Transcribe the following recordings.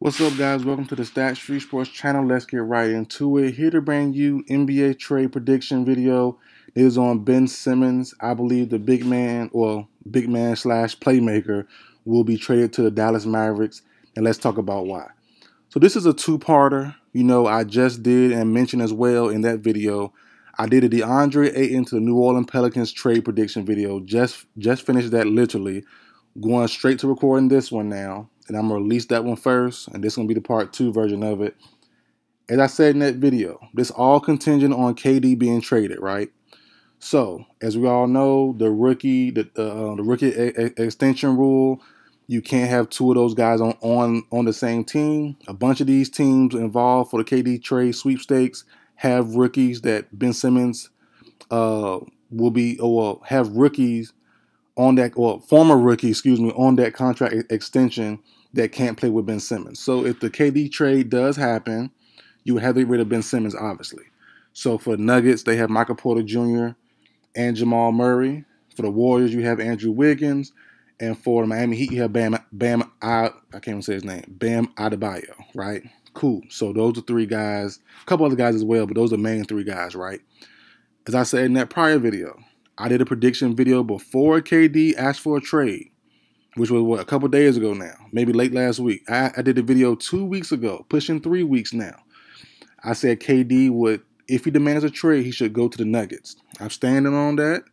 What's up, guys? Welcome to the Stat Street Sports channel. Let's get right into it. Here to bring you NBA trade prediction video. It is on Ben Simmons. I believe the big man slash playmaker will be traded to the Dallas Mavericks, and let's talk about why. So this is a two-parter. I just did and mentioned as well in that video. I did a DeAndre Ayton to the New Orleans Pelicans trade prediction video. Just finished that literally. Going straight to recording this one now. And I'm going to release that one first, and this is going to be the part 2 version of it. As I said in that video, this all contingent on KD being traded, right? So, as we all know, the rookie extension rule, you can't have two of those guys on the same team. A bunch of these teams involved for the KD trade sweepstakes have rookies that Ben Simmons have rookies on that, or former rookie, on that contract extension that can't play with Ben Simmons. So if the KD trade does happen, you would have to get rid of Ben Simmons, obviously. So for the Nuggets, they have Michael Porter Jr. and Jamal Murray. For the Warriors, you have Andrew Wiggins. And for the Miami Heat, you have I can't even say his name, Bam Adebayo, right? Cool. So those are three guys. A couple other guys as well, but those are the main three guys, right? As I said in that prior video, I did a prediction video before KD asked for a trade, which was, a couple days ago now, maybe late last week. I did a video 2 weeks ago, pushing 3 weeks now. I said KD would, if he demands a trade, he should go to the Nuggets. I'm standing on that.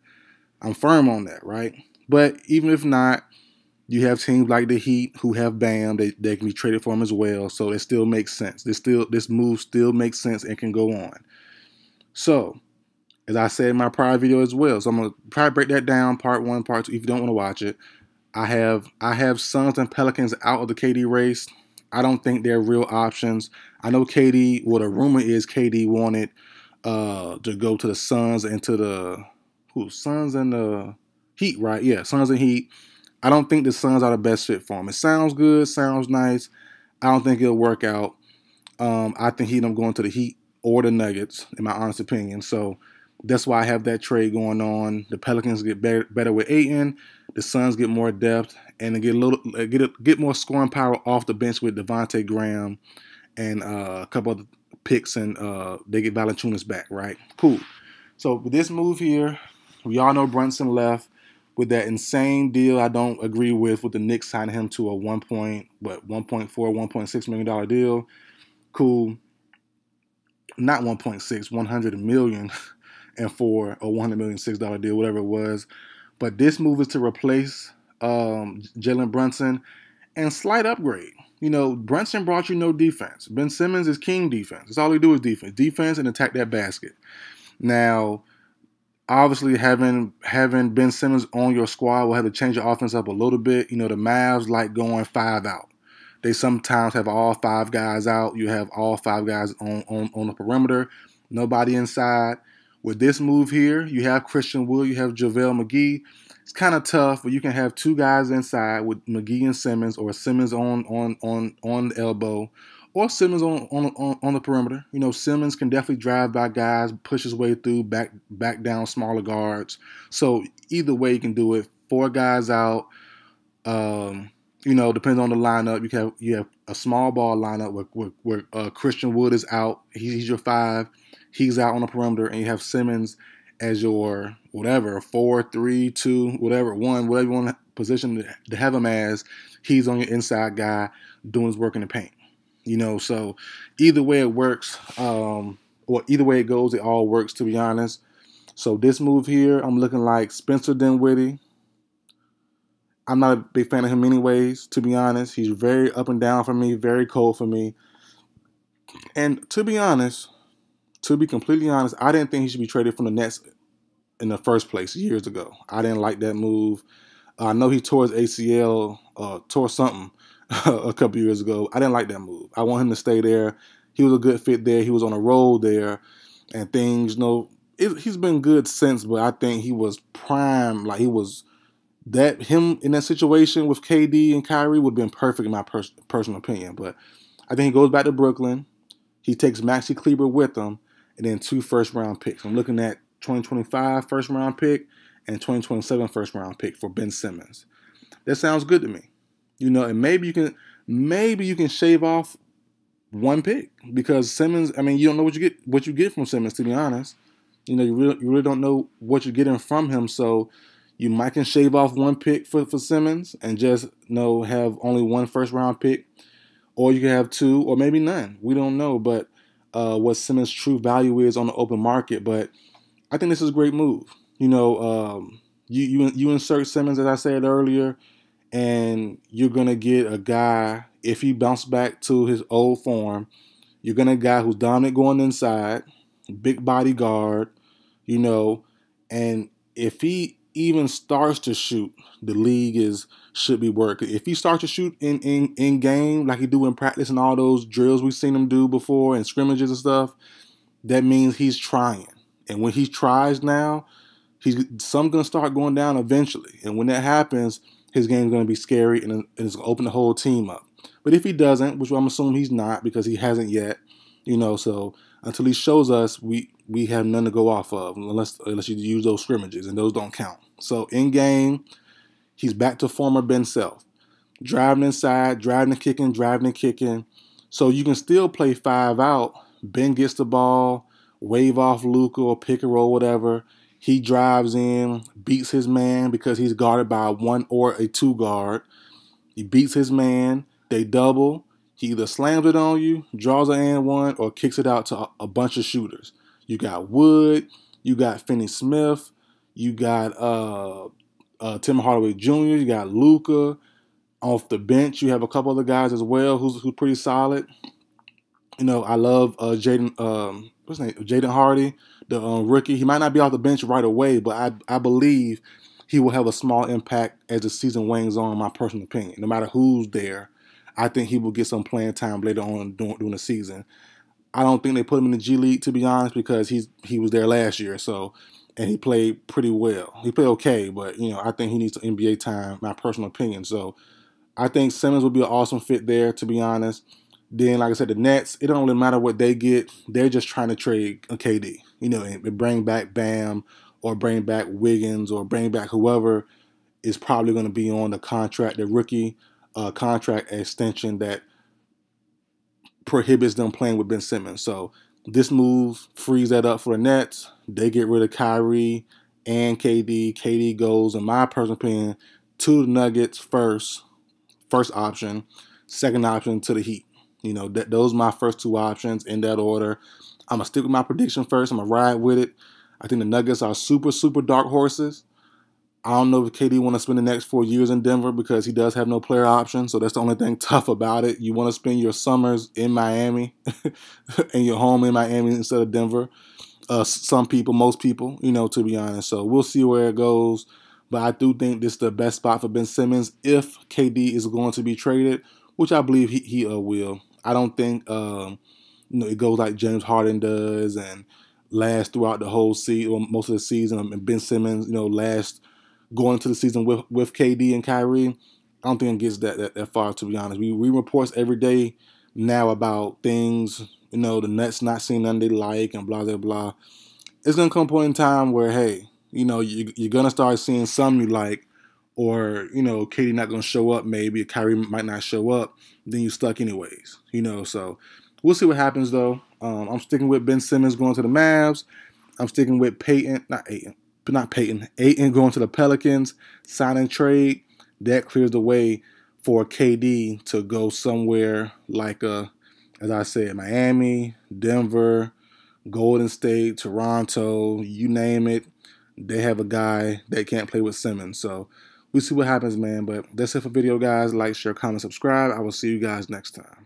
I'm firm on that, right? But even if not, you have teams like the Heat who have Bam. They can be traded for him as well, so it still makes sense. This move still makes sense and can go on. So, as I said in my prior video as well, so I'm going to try to break that down, part 1, part 2, if you don't want to watch it. I have Suns and Pelicans out of the KD race. I don't think they're real options. I know KD, the rumor is KD wanted to go to the Suns and to the Suns and the Heat, right? Yeah, Suns and Heat. I don't think the Suns are the best fit for him. It sounds good, sounds nice. I don't think it'll work out. I think he'd end up going to the Heat or the Nuggets, in my honest opinion. So that's why I have that trade going on. The Pelicans get better with Ayton. The Suns get more depth and get more scoring power off the bench with Devontae Graham and a couple other picks, and they get Valanciunas back, right? Cool. So with this move here, we all know Brunson left with that insane deal I don't agree with the Knicks signing him to a $1.6 million deal. Cool. Not 1.6, 100 million and for a $100 million $6 deal, whatever it was. But this move is to replace Jalen Brunson and slight upgrade. Brunson brought you no defense. Ben Simmons is king defense. That's all he do is defense. Defense and attack that basket. Now, obviously, having Ben Simmons on your squad will have to change your offense up a little bit. The Mavs like going 5 out. They sometimes have all 5 guys out. You have all 5 guys on the perimeter. Nobody inside. With this move here, you have Christian Wood, you have JaVale McGee. It's kind of tough, but you can have 2 guys inside with McGee and Simmons, or Simmons on the elbow, or Simmons on the perimeter. Simmons can definitely drive by guys, push his way through, back down smaller guards. So either way you can do it. 4 guys out. Depends on the lineup. You have a small ball lineup where Christian Wood is out. He's your 5. He's out on the perimeter, and you have Simmons as your 4, 3, 2, whatever you want to position to have him as. He's on your inside guy doing his work in the paint. So either way it works, or either way it goes, it all works, to be honest. So this move here, I'm looking like Spencer Dinwiddie. I'm not a big fan of him anyways, to be honest. He's very up and down for me, very cold for me. And to be completely honest, I didn't think he should be traded from the Nets in the first place years ago. I didn't like that move. I know he tore his ACL, tore something a couple years ago. I didn't like that move. I want him to stay there. He was a good fit there. He was on a roll there, and things. He's been good since, but I think he was prime. Like him in that situation with KD and Kyrie would have been perfect in my personal opinion. But I think he goes back to Brooklyn. He takes Maxi Kleber with him, and then 2 first-round picks. I'm looking at 2025 first-round pick and 2027 first-round pick for Ben Simmons. That sounds good to me. And maybe you can maybe you can shave off one pick because Simmons. I mean, you don't know what you get from Simmons. To be honest, you really don't know what you're getting from him. So you might can shave off one pick for Simmons and just have only one first round pick, or you can have two, or maybe none. We don't know, but what Simmons' true value is on the open market. But I think this is a great move. You insert Simmons, as I said earlier, and you're gonna get a guy. If he bounced back to his old form, you're gonna get a guy who's dominant going inside, big body guard, and if he even starts to shoot, the league should be working. If he starts to shoot in game like he do in practice and all those drills we've seen him do before and scrimmages and stuff, that means he's trying. And when he tries now, some gonna start going down eventually. And when that happens, his game's gonna be scary and it's gonna open the whole team up. But if he doesn't, which I'm assuming he's not because he hasn't yet, so until he shows us, we have none to go off of unless you use those scrimmages, and those don't count. So in game, he's back to former Ben Self. Driving inside, driving and kicking. So you can still play 5 out. Ben gets the ball, wave off Luka or pick and roll, whatever. He drives in, beats his man because he's guarded by a 1 or a 2 guard. He beats his man. They double. He either slams it on you, draws an and one, or kicks it out to a bunch of shooters. You got Wood. You got Finney Smith. You got Tim Hardaway Jr. You got Luka. Off the bench, you have a couple other guys as well who's pretty solid. I love Jaden. What's his name? Jaden Hardy, the rookie. He might not be off the bench right away, but I believe he will have a small impact as the season wanes on. In my personal opinion, no matter who's there, I think he will get some playing time later on during the season. I don't think they put him in the G League, to be honest, because he was there last year, and he played pretty well. He played okay, but I think he needs some NBA time. My personal opinion. So I think Simmons would be an awesome fit there, to be honest. Then, like I said, the Nets, it don't really matter what they get. They're just trying to trade a KD, and bring back Bam or bring back Wiggins or bring back whoever is probably going to be on the rookie contract extension that prohibits them playing with Ben Simmons. So this move frees that up for the Nets. They get rid of Kyrie and KD. KD goes, in my personal opinion, to the Nuggets first option. Second option to the Heat. Those are my first 2 options in that order. I'm going to stick with my prediction first. I'm going to ride with it. I think the Nuggets are super, super dark horses. I don't know if KD want to spend the next 4 years in Denver because he does have no player option. So that's the only thing tough about it. You want to spend your summers in Miami and your home in Miami instead of Denver. Some people, most people, to be honest. So we'll see where it goes. But I do think this is the best spot for Ben Simmons if KD is going to be traded, which I believe he will. I don't think it goes like James Harden does and lasts throughout the whole season or most of the season. And Ben Simmons, lasts going into the season with KD and Kyrie. I don't think it gets that far, to be honest. We reports every day now about things, the Nets not seeing nothing they like and blah, blah, blah. It's going to come a point in time where, hey, you're going to start seeing some you like, or, KD not going to show up maybe, Kyrie might not show up, then you're stuck anyways, So we'll see what happens, though. I'm sticking with Ben Simmons going to the Mavs. I'm sticking with Ayton going to the Pelicans, sign and trade. That clears the way for KD to go somewhere like, as I said, Miami, Denver, Golden State, Toronto, you name it. They have a guy that can't play with Simmons. So we'll see what happens, man. But that's it for the video, guys. Like, share, comment, subscribe. I will see you guys next time.